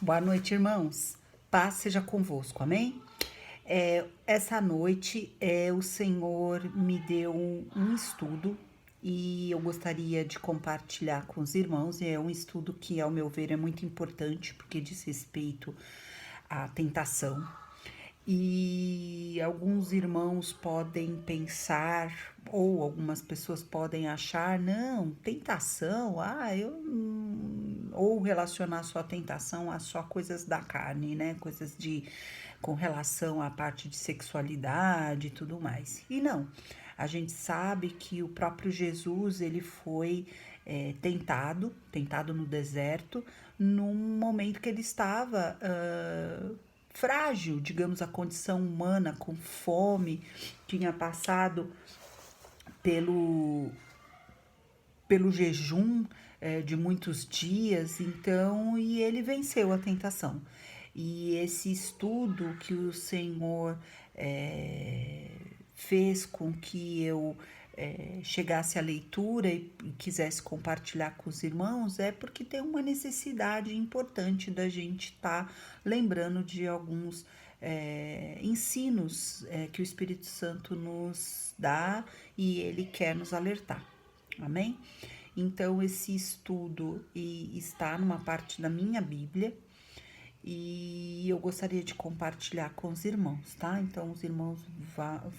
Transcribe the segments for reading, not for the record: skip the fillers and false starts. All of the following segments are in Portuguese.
Boa noite, irmãos. Paz seja convosco, amém? Essa noite o Senhor me deu um estudo e eu gostaria de compartilhar com os irmãos. É um estudo que, ao meu ver, é muito importante porque diz respeito à tentação. E alguns irmãos podem pensar, ou algumas pessoas podem achar, não, tentação, ou relacionar sua tentação a só coisas da carne, né? Coisas com relação à parte de sexualidade e tudo mais. E não, a gente sabe que o próprio Jesus, ele foi tentado no deserto, num momento que ele estava frágil, digamos, a condição humana, com fome, tinha passado pelo, pelo jejum de muitos dias, então, e ele venceu a tentação. E esse estudo que o Senhor fez com que eu chegasse à leitura e quisesse compartilhar com os irmãos é porque tem uma necessidade importante da gente estar lembrando de alguns ensinos que o Espírito Santo nos dá e ele quer nos alertar. Amém? Então, esse estudo está numa parte da minha Bíblia e eu gostaria de compartilhar com os irmãos, tá? Então, os irmãos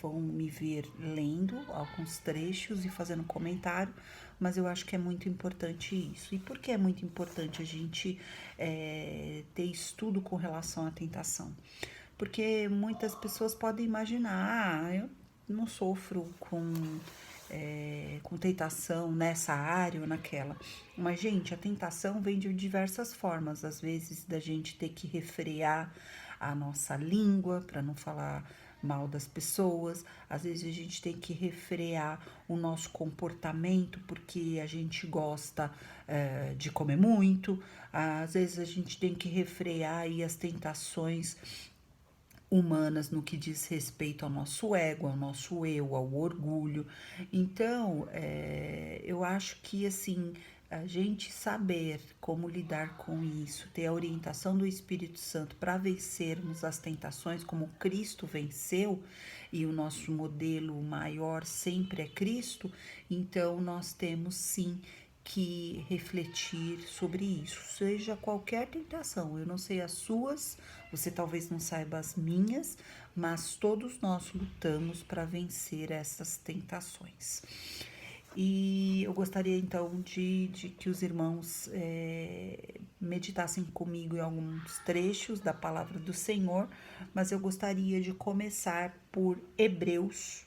vão me ver lendo alguns trechos e fazendo comentário, mas eu acho que é muito importante isso. E por que é muito importante a gente ter estudo com relação à tentação? Porque muitas pessoas podem imaginar, eu não sofro com tentação nessa área ou naquela. Mas, gente, a tentação vem de diversas formas. Às vezes, da gente ter que refrear a nossa língua para não falar mal das pessoas. Às vezes, a gente tem que refrear o nosso comportamento porque a gente gosta de comer muito. Às vezes, a gente tem que refrear aí as tentações humanas no que diz respeito ao nosso ego, ao nosso eu, ao orgulho. Então, eu acho que assim a gente saber como lidar com isso, ter a orientação do Espírito Santo para vencermos as tentações como Cristo venceu e o nosso modelo maior sempre é Cristo, então nós temos sim que refletir sobre isso, seja qualquer tentação. Eu não sei as suas, você talvez não saiba as minhas, mas todos nós lutamos para vencer essas tentações. E eu gostaria então de que os irmãos meditassem comigo em alguns trechos da palavra do Senhor, mas eu gostaria de começar por Hebreus,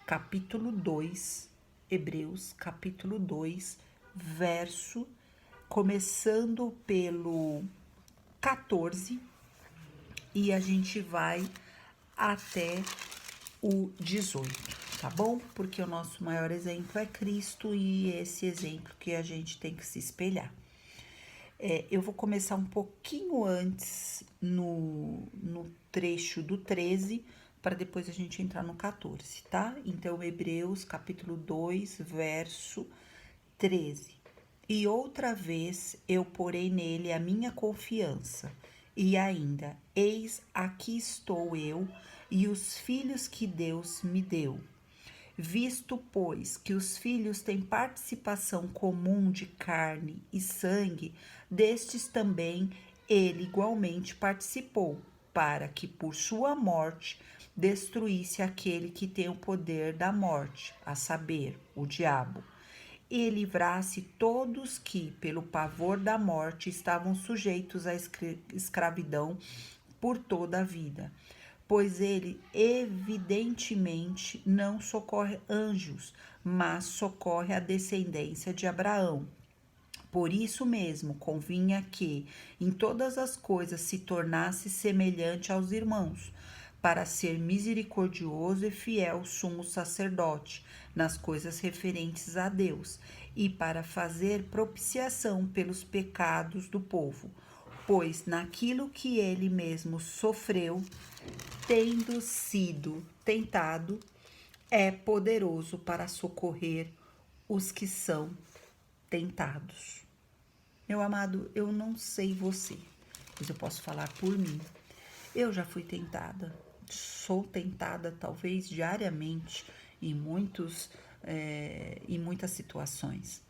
capítulo 2, Hebreus, capítulo 2, verso, começando pelo 14, e a gente vai até o 18, tá bom? Porque o nosso maior exemplo é Cristo e esse exemplo que a gente tem que se espelhar. Eu vou começar um pouquinho antes no trecho do 13, para depois a gente entrar no 14, tá? Então, Hebreus, capítulo 2, verso 13. E outra vez eu porei nele a minha confiança, e ainda, eis aqui estou eu e os filhos que Deus me deu. Visto, pois, que os filhos têm participação comum de carne e sangue, destes também ele igualmente participou, para que por sua morte destruísse aquele que tem o poder da morte, a saber, o diabo, e livrasse todos que, pelo pavor da morte, estavam sujeitos à escravidão por toda a vida. Pois ele evidentemente não socorre anjos, mas socorre a descendência de Abraão. Por isso mesmo convinha que em todas as coisas se tornasse semelhante aos irmãos, para ser misericordioso e fiel sumo sacerdote nas coisas referentes a Deus, e para fazer propiciação pelos pecados do povo. Pois naquilo que ele mesmo sofreu, tendo sido tentado, é poderoso para socorrer os que são tentados. Meu amado, eu não sei você, mas eu posso falar por mim. Eu já fui tentada, sou tentada talvez diariamente em em muitas situações.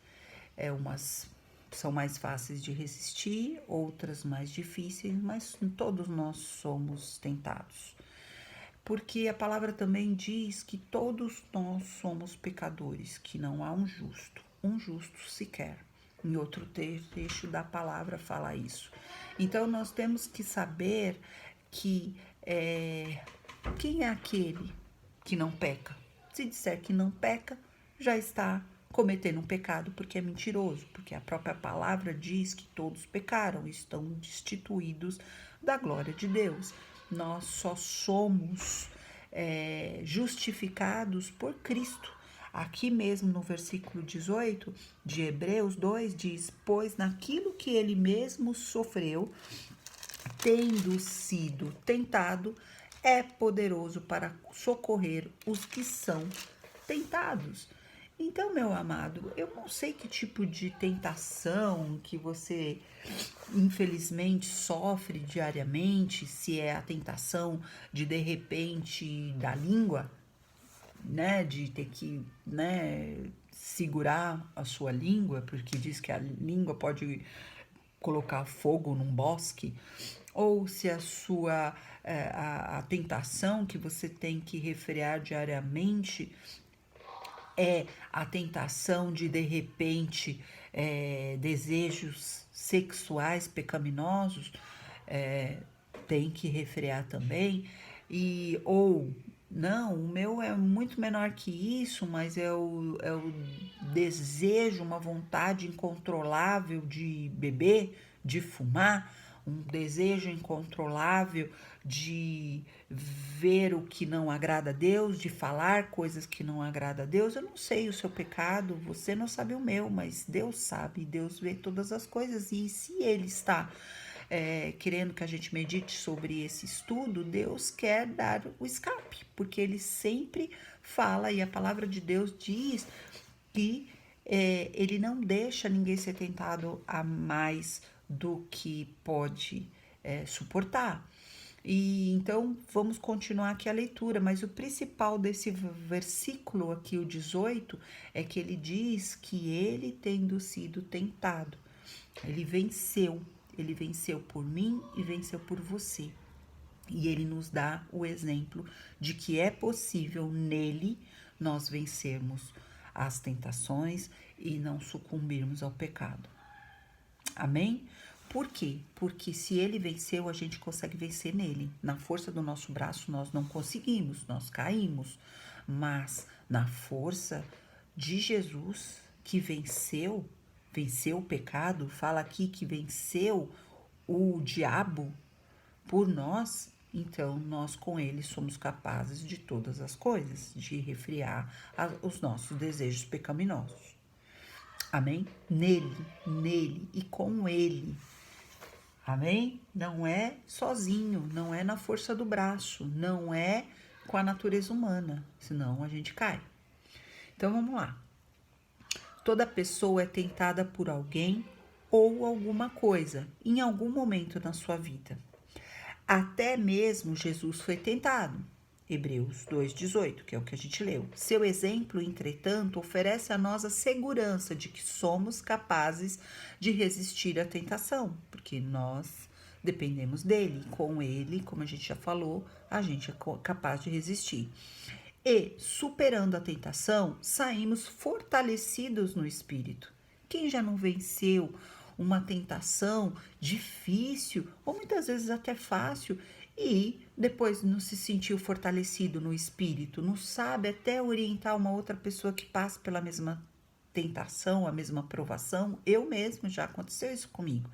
Umas são mais fáceis de resistir, outras mais difíceis, mas todos nós somos tentados. Porque a palavra também diz que todos nós somos pecadores, que não há um justo sequer. Em outro trecho da palavra fala isso. Então nós temos que saber que quem é aquele que não peca? Se disser que não peca, já está cometendo um pecado porque é mentiroso, porque a própria palavra diz que todos pecaram e estão destituídos da glória de Deus. Nós só somos justificados por Cristo. Aqui mesmo no versículo 18 de Hebreus 2 diz: pois naquilo que ele mesmo sofreu, tendo sido tentado, é poderoso para socorrer os que são tentados. Então, meu amado, eu não sei que tipo de tentação que você infelizmente sofre diariamente, se é a tentação de repente da língua, né, de ter que, né, segurar a sua língua, porque diz que a língua pode colocar fogo num bosque, ou se a tentação que você tem que refrear diariamente é a tentação de repente, desejos sexuais pecaminosos, tem que refrear também, ou não, o meu é muito menor que isso, mas é o desejo, uma vontade incontrolável de beber, de fumar, um desejo incontrolável de ver o que não agrada a Deus, de falar coisas que não agrada a Deus. Eu não sei o seu pecado, você não sabe o meu, mas Deus sabe, Deus vê todas as coisas. E se Ele está querendo que a gente medite sobre esse estudo, Deus quer dar o escape, porque Ele sempre fala, e a palavra de Deus diz que Ele não deixa ninguém ser tentado a mais do que pode suportar. E então vamos continuar aqui a leitura, mas o principal desse versículo aqui, o 18, é que ele diz que ele, tendo sido tentado, ele venceu por mim e venceu por você. E ele nos dá o exemplo de que é possível nele nós vencermos as tentações e não sucumbirmos ao pecado. Amém? Por quê? Porque se ele venceu, a gente consegue vencer nele. Na força do nosso braço, nós não conseguimos, nós caímos. Mas na força de Jesus, que venceu o pecado, fala aqui que venceu o diabo por nós, então nós com ele somos capazes de todas as coisas, de refrear os nossos desejos pecaminosos. Amém? Nele e com ele. Amém? Não é sozinho, não é na força do braço, não é com a natureza humana, senão a gente cai. Então vamos lá. Toda pessoa é tentada por alguém ou alguma coisa em algum momento na sua vida. Até mesmo Jesus foi tentado. Hebreus 2,18, que é o que a gente leu. Seu exemplo, entretanto, oferece a nós a segurança de que somos capazes de resistir à tentação, porque nós dependemos dele. Com ele, como a gente já falou, a gente é capaz de resistir. E, superando a tentação, saímos fortalecidos no espírito. Quem já não venceu uma tentação difícil, ou muitas vezes até fácil, e depois não se sentiu fortalecido no espírito, não sabe até orientar uma outra pessoa que passa pela mesma tentação, a mesma provação? Eu mesmo, já aconteceu isso comigo,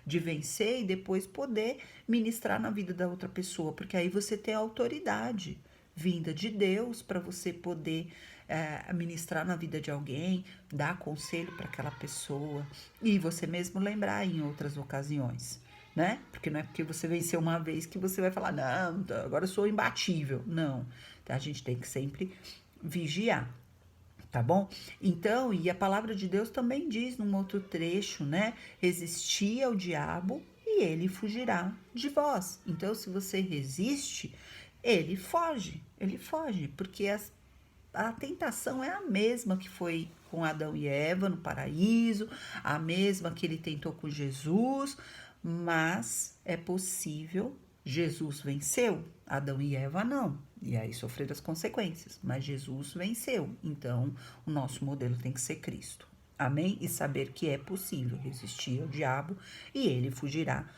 de vencer e depois poder ministrar na vida da outra pessoa, porque aí você tem autoridade vinda de Deus para você poder ministrar na vida de alguém, dar conselho para aquela pessoa e você mesmo lembrar em outras ocasiões, né? Porque não é porque você venceu uma vez que você vai falar, não, agora eu sou imbatível. Não, então, a gente tem que sempre vigiar. Tá bom? Então, e a palavra de Deus também diz num outro trecho, né? Resisti ao diabo e ele fugirá de vós. Então, se você resiste, ele foge, porque a tentação é a mesma que foi com Adão e Eva no paraíso, a mesma que ele tentou com Jesus, mas é possível. Jesus venceu, Adão e Eva não, e aí sofreram as consequências, mas Jesus venceu, então o nosso modelo tem que ser Cristo, amém? E saber que é possível resistir ao diabo e ele fugirá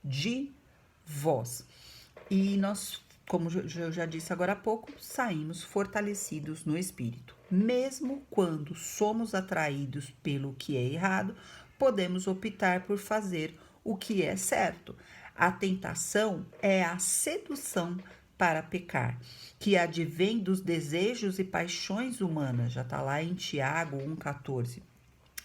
de vós. E nós, como eu já disse agora há pouco, saímos fortalecidos no espírito. Mesmo quando somos atraídos pelo que é errado, podemos optar por fazer o que é certo. A tentação é a sedução para pecar, que advém dos desejos e paixões humanas. Já está lá em Tiago 1,14.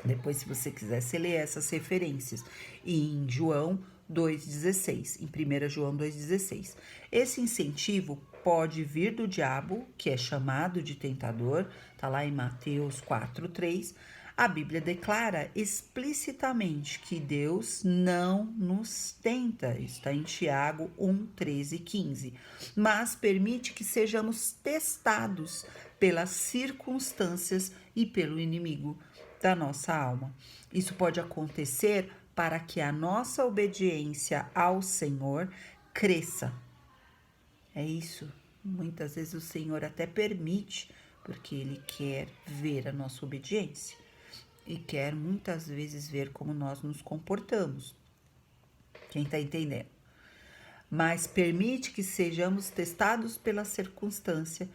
Depois, se você quiser, você lê essas referências. E em João 2,16, em 1 João 2,16. Esse incentivo pode vir do diabo, que é chamado de tentador, tá lá em Mateus 4,3. A Bíblia declara explicitamente que Deus não nos tenta, está em Tiago 1, 13 e 15, mas permite que sejamos testados pelas circunstâncias e pelo inimigo da nossa alma. Isso pode acontecer para que a nossa obediência ao Senhor cresça. É isso. Muitas vezes o Senhor até permite, porque Ele quer ver a nossa obediência e quer muitas vezes ver como nós nos comportamos. Quem está entendendo? Mas permite que sejamos testados pela circunstância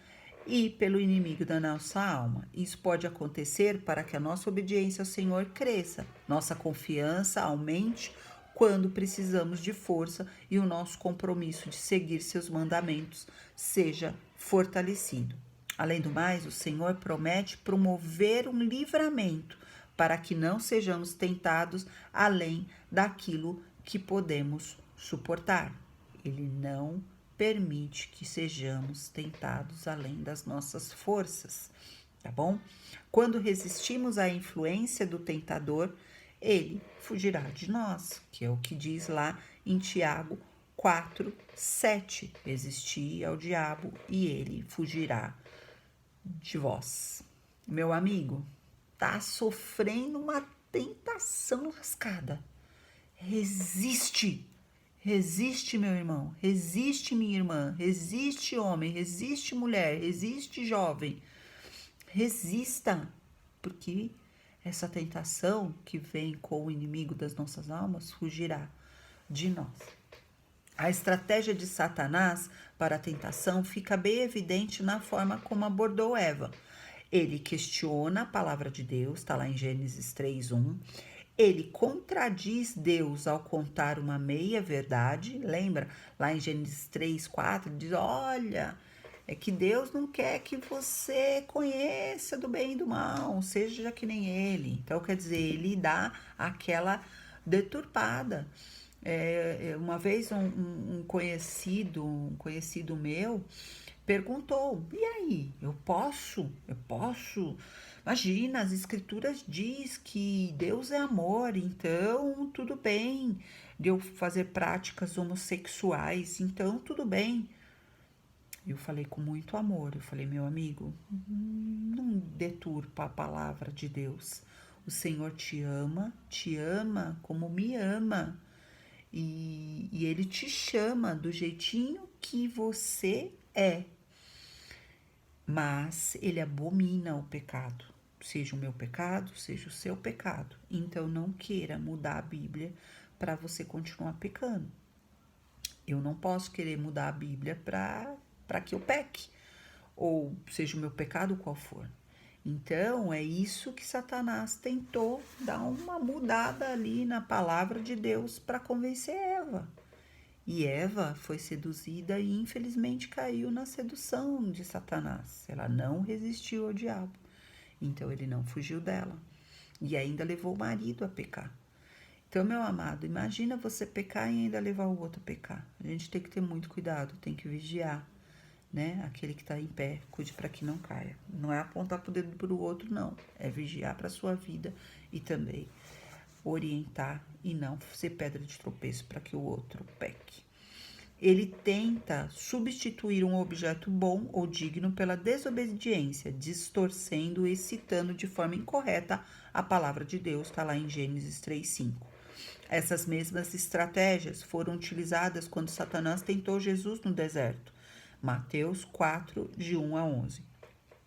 e pelo inimigo da nossa alma. Isso pode acontecer para que a nossa obediência ao Senhor cresça, nossa confiança aumente quando precisamos de força e o nosso compromisso de seguir seus mandamentos seja fortalecido. Além do mais, o Senhor promete promover um livramento para que não sejamos tentados além daquilo que podemos suportar. Ele não permite que sejamos tentados além das nossas forças, tá bom? Quando resistimos à influência do tentador, ele fugirá de nós, que é o que diz lá em Tiago 4:7. Resisti ao diabo e ele fugirá de vós. Meu amigo, tá sofrendo uma tentação lascada. Resiste. Resiste, meu irmão, resiste, minha irmã, resiste, homem, resiste, mulher, resiste, jovem. Resista, porque essa tentação que vem com o inimigo das nossas almas fugirá de nós. A estratégia de Satanás para a tentação fica bem evidente na forma como abordou Eva. Ele questiona a palavra de Deus, está lá em Gênesis 3:1. Ele contradiz Deus ao contar uma meia-verdade. Lembra? Lá em Gênesis 3:4, diz, olha, é que Deus não quer que você conheça do bem e do mal, seja que nem ele. Então, quer dizer, ele dá aquela deturpada. Uma vez um conhecido meu perguntou, e aí, eu posso? Imagina, as escrituras diz que Deus é amor, então tudo bem de eu fazer práticas homossexuais, então tudo bem. Eu falei com muito amor, eu falei, meu amigo, não deturpa a palavra de Deus. O Senhor te ama como me ama. E Ele te chama do jeitinho que você é. Mas Ele abomina o pecado. Seja o meu pecado, seja o seu pecado. Então não queira mudar a Bíblia para você continuar pecando. Eu não posso querer mudar a Bíblia para que eu peque, ou seja o meu pecado qual for. Então, é isso que Satanás tentou dar uma mudada ali na palavra de Deus para convencer Eva. E Eva foi seduzida e infelizmente caiu na sedução de Satanás. Ela não resistiu ao diabo. Então, ele não fugiu dela. E ainda levou o marido a pecar. Então, meu amado, imagina você pecar e ainda levar o outro a pecar. A gente tem que ter muito cuidado, tem que vigiar. né? Aquele que está em pé, cuide para que não caia. Não é apontar o dedo para o outro, não. É vigiar para a sua vida e também orientar e não ser pedra de tropeço para que o outro peque. Ele tenta substituir um objeto bom ou digno pela desobediência, distorcendo e citando de forma incorreta a palavra de Deus, está lá em Gênesis 3:5. Essas mesmas estratégias foram utilizadas quando Satanás tentou Jesus no deserto. Mateus 4, de 1 a 11.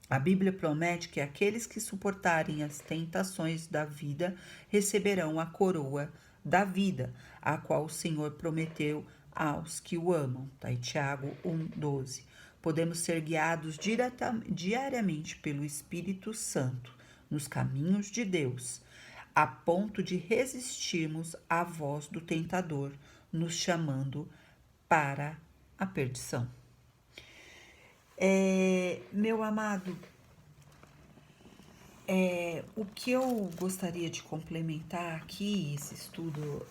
A Bíblia promete que aqueles que suportarem as tentações da vida receberão a coroa da vida, a qual o Senhor prometeu aos que o amam. Tá em Tiago 1:12. Podemos ser guiados diariamente pelo Espírito Santo nos caminhos de Deus, a ponto de resistirmos à voz do tentador, nos chamando para a perdição. Meu amado, o que eu gostaria de complementar aqui, esse estudo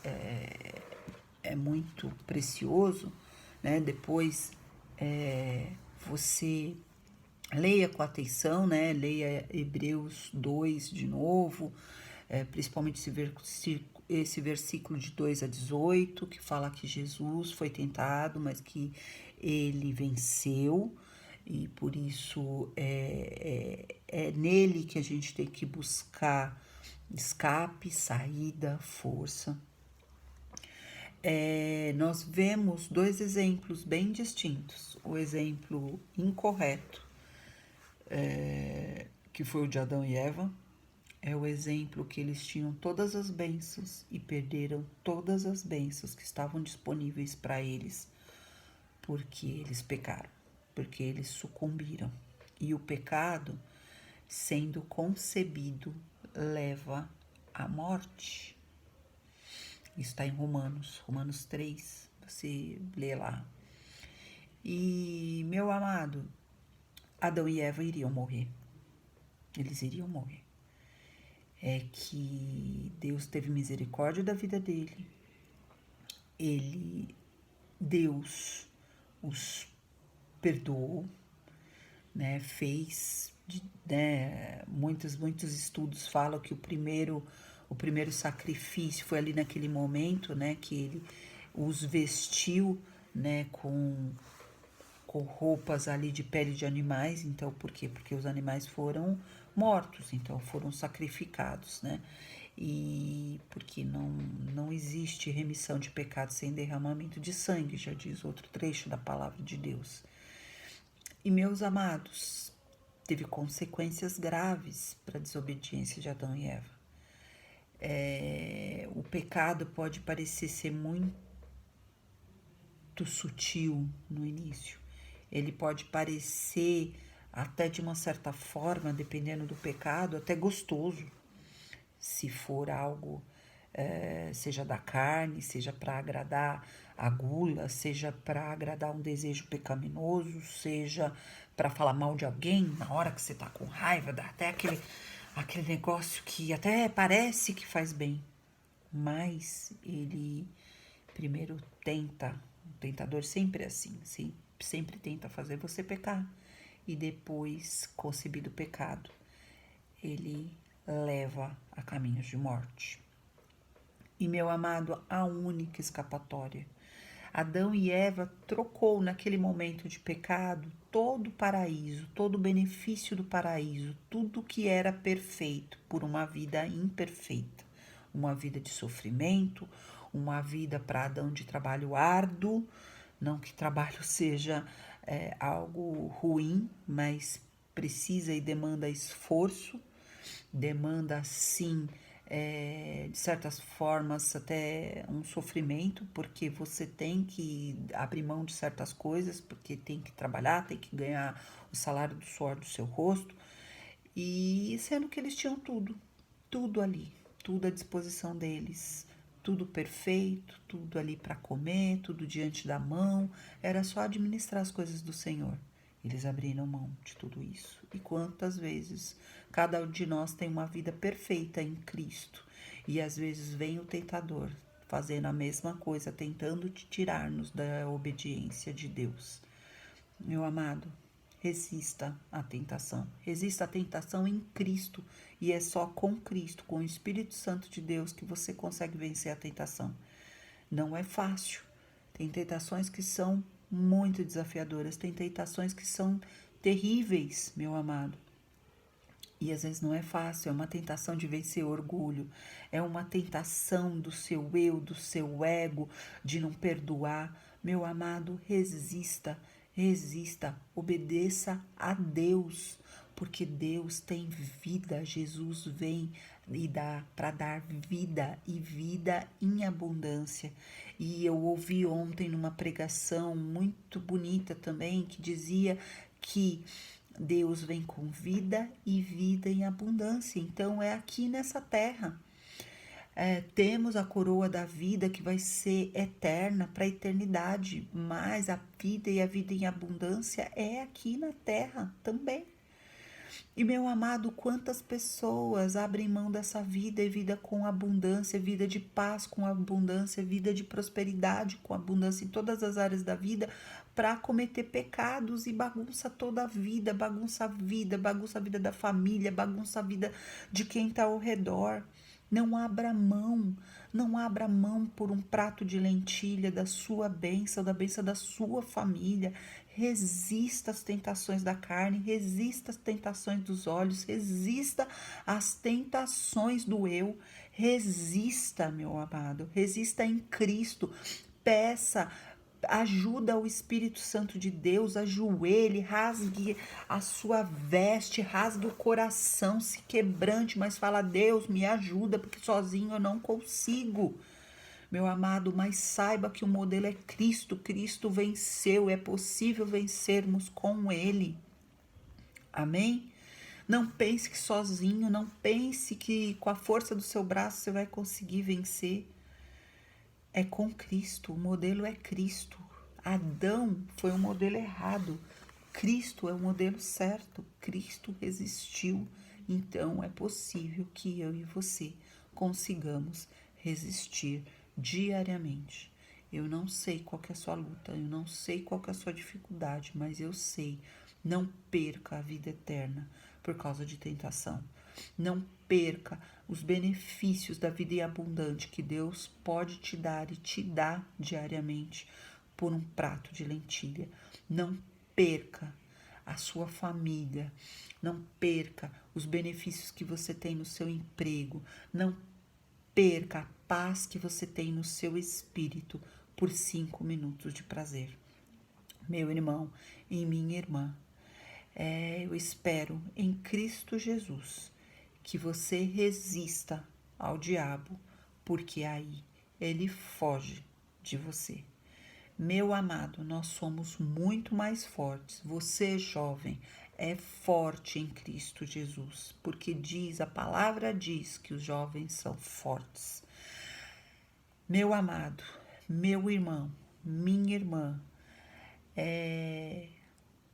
é muito precioso, né? Depois você leia com atenção, né? Leia Hebreus 2 de novo, principalmente esse versículo de 2 a 18, que fala que Jesus foi tentado, mas que ele venceu, e por isso é nele que a gente tem que buscar escape, saída, força. Nós vemos dois exemplos bem distintos. O exemplo incorreto, que foi o de Adão e Eva, é o exemplo que eles tinham todas as bênçãos e perderam todas as bênçãos que estavam disponíveis para eles, porque eles pecaram, porque eles sucumbiram. E o pecado, sendo concebido, leva à morte. Isso está em Romanos 3, você lê lá. E, meu amado, Adão e Eva iriam morrer. Eles iriam morrer. É que Deus teve misericórdia da vida dele. Deus os perdoou, né? Fez, né? Muitos estudos falam que o primeiro sacrifício foi ali naquele momento, né? Que ele os vestiu, né? Com roupas ali de pele de animais. Então, por quê? Porque os animais foram mortos, então foram sacrificados, né? E porque não existe remissão de pecado sem derramamento de sangue, já diz outro trecho da palavra de Deus. E, meus amados, teve consequências graves para a desobediência de Adão e Eva. O pecado pode parecer ser muito sutil no início. Ele pode parecer, até de uma certa forma, dependendo do pecado, até gostoso. Se for algo, seja da carne, seja para agradar a gula, seja para agradar um desejo pecaminoso, seja para falar mal de alguém na hora que você tá com raiva, dá até aquele negócio que até parece que faz bem. Mas ele primeiro tenta, o tentador sempre é assim, sempre tenta fazer você pecar. E depois, concebido o pecado, ele leva a caminhos de morte. E, meu amado, a única escapatória. Adão e Eva trocou naquele momento de pecado todo o paraíso, todo o benefício do paraíso, tudo que era perfeito por uma vida imperfeita, uma vida de sofrimento, uma vida para Adão de trabalho árduo, não que trabalho seja algo ruim, mas precisa e demanda esforço, demanda sim, de certas formas até um sofrimento, porque você tem que abrir mão de certas coisas, porque tem que trabalhar, tem que ganhar o salário do suor do seu rosto, e sendo que eles tinham tudo ali, tudo à disposição deles, tudo perfeito, tudo ali para comer, tudo diante da mão, era só administrar as coisas do Senhor. Eles abriram mão de tudo isso. E quantas vezes cada um de nós tem uma vida perfeita em Cristo e às vezes vem o tentador fazendo a mesma coisa, tentando te tirar-nos da obediência de Deus. meu amado, resista à tentação. Resista à tentação em Cristo. E é só com Cristo, com o Espírito Santo de Deus, que você consegue vencer a tentação. Não é fácil. Tem tentações que são muito desafiadoras. Tem tentações que são terríveis, meu amado. E às vezes não é fácil, é uma tentação de vencer o orgulho, é uma tentação do seu eu, do seu ego, de não perdoar. Meu amado, resista, resista, obedeça a Deus, porque Deus tem vida, Jesus vem e dá para dar vida e vida em abundância. E eu ouvi ontem numa pregação muito bonita também, que dizia que Deus vem com vida e vida em abundância. Então é aqui nessa terra. Temos a coroa da vida que vai ser eterna para a eternidade, mas a vida e a vida em abundância é aqui na terra também. E meu amado, quantas pessoas abrem mão dessa vida e vida com abundância, vida de paz com abundância, vida de prosperidade com abundância em todas as áreas da vida, para cometer pecados e bagunça toda a vida, bagunça a vida da família, bagunça a vida de quem está ao redor. Não abra mão, não abra mão por um prato de lentilha da sua bênção, da bênção da sua família. Resista às tentações da carne, resista às tentações dos olhos, resista às tentações do eu. Resista, meu amado, resista em Cristo. Peça ajuda ao Espírito Santo de Deus, ajoelhe, rasgue a sua veste, rasgue o coração, se quebrante, mas fala: Deus, me ajuda, porque sozinho eu não consigo. Meu amado, mas saiba que o modelo é Cristo. Cristo venceu, é possível vencermos com Ele. Amém? Não pense que sozinho, não pense que com a força do seu braço você vai conseguir vencer. É com Cristo, o modelo é Cristo. Adão foi um modelo errado. Cristo é o modelo certo. Cristo resistiu. Então é possível que eu e você consigamos resistir diariamente. Eu não sei qual que é a sua luta, eu não sei qual que é a sua dificuldade, mas eu sei, não perca a vida eterna por causa de tentação. Não perca os benefícios da vida abundante que Deus pode te dar e te dá diariamente por um prato de lentilha. Não perca a sua família, não perca os benefícios que você tem no seu emprego, não perca a paz que você tem no seu espírito por 5 minutos de prazer. Meu irmão e minha irmã, eu espero em Cristo Jesus que você resista ao diabo, porque aí ele foge de você. Meu amado, nós somos muito mais fortes. Você, jovem, é forte em Cristo Jesus, porque a palavra diz que os jovens são fortes. Meu amado, meu irmão, minha irmã,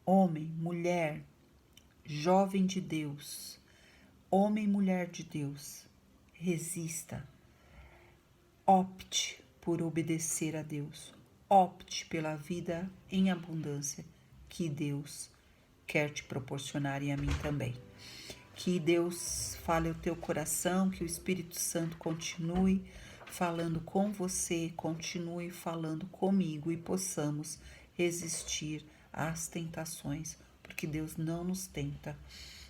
homem, mulher, jovem de Deus, homem, mulher de Deus, resista, opte por obedecer a Deus, opte pela vida em abundância que Deus quer te proporcionar e a mim também. Que Deus fale ao teu coração, que o Espírito Santo continue falando com você, continue falando comigo e possamos resistir às tentações, porque Deus não nos tenta.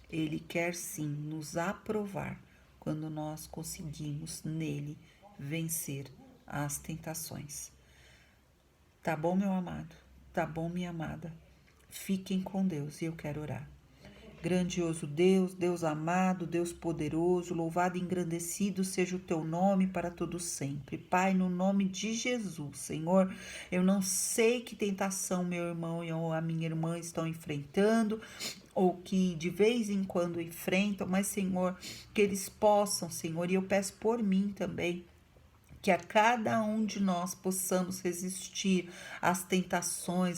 Ele quer sim nos aprovar quando nós conseguimos nele vencer as tentações. Tá bom, meu amado? Tá bom, minha amada? Fiquem com Deus e eu quero orar. Grandioso Deus, Deus amado, Deus poderoso, louvado e engrandecido seja o teu nome para todo sempre. Pai, no nome de Jesus, Senhor, eu não sei que tentação meu irmão e a minha irmã estão enfrentando, ou que de vez em quando enfrentam, mas, Senhor, que eles possam, Senhor, e eu peço por mim também, que a cada um de nós possamos resistir às tentações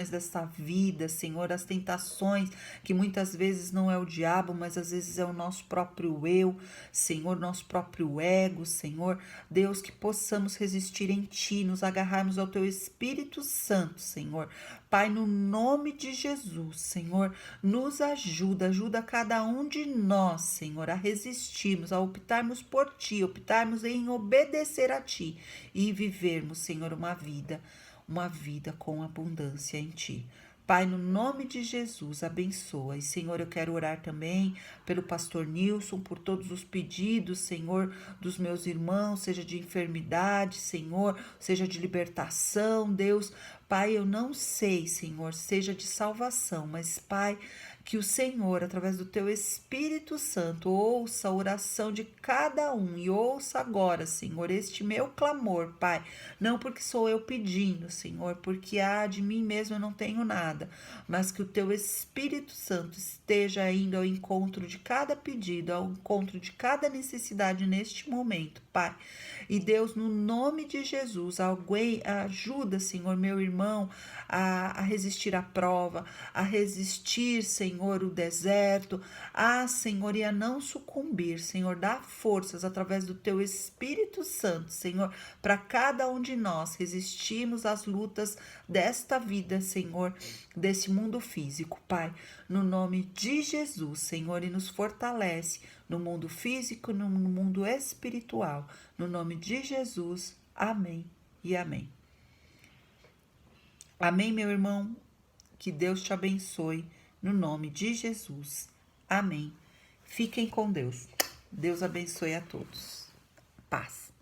dessa vida, Senhor, as tentações que muitas vezes não é o diabo, mas às vezes é o nosso próprio eu, Senhor, nosso próprio ego, Senhor. Deus, que possamos resistir em Ti, nos agarrarmos ao Teu Espírito Santo, Senhor. Pai, no nome de Jesus, Senhor, nos ajuda cada um de nós, Senhor, a resistirmos, a optarmos por Ti, optarmos em obedecer a Ti e vivermos, Senhor, uma vida com abundância em Ti. Pai, no nome de Jesus, abençoa. E, Senhor, eu quero orar também pelo pastor Nilson, por todos os pedidos, Senhor, dos meus irmãos, seja de enfermidade, Senhor, seja de libertação, Deus. Pai, eu não sei, Senhor, seja de salvação, mas, Pai, que o Senhor, através do Teu Espírito Santo, ouça a oração de cada um e ouça agora, Senhor, este meu clamor, Pai. Não porque sou eu pedindo, Senhor, porque de mim mesmo eu não tenho nada, mas que o Teu Espírito Santo esteja indo ao encontro de cada pedido, ao encontro de cada necessidade neste momento, Pai. E Deus, no nome de Jesus, ajuda, Senhor, meu irmão, a resistir à prova, a resistir, Senhor, o deserto, Senhor, e a não sucumbir, Senhor, dá forças através do Teu Espírito Santo, Senhor, para cada um de nós resistirmos às lutas desta vida, Senhor, desse mundo físico, Pai, no nome de Jesus, Senhor, e nos fortalece no mundo físico, no mundo espiritual, no nome de Jesus, amém e amém. Amém, meu irmão? Que Deus te abençoe, no nome de Jesus. Amém. Fiquem com Deus. Deus abençoe a todos. Paz.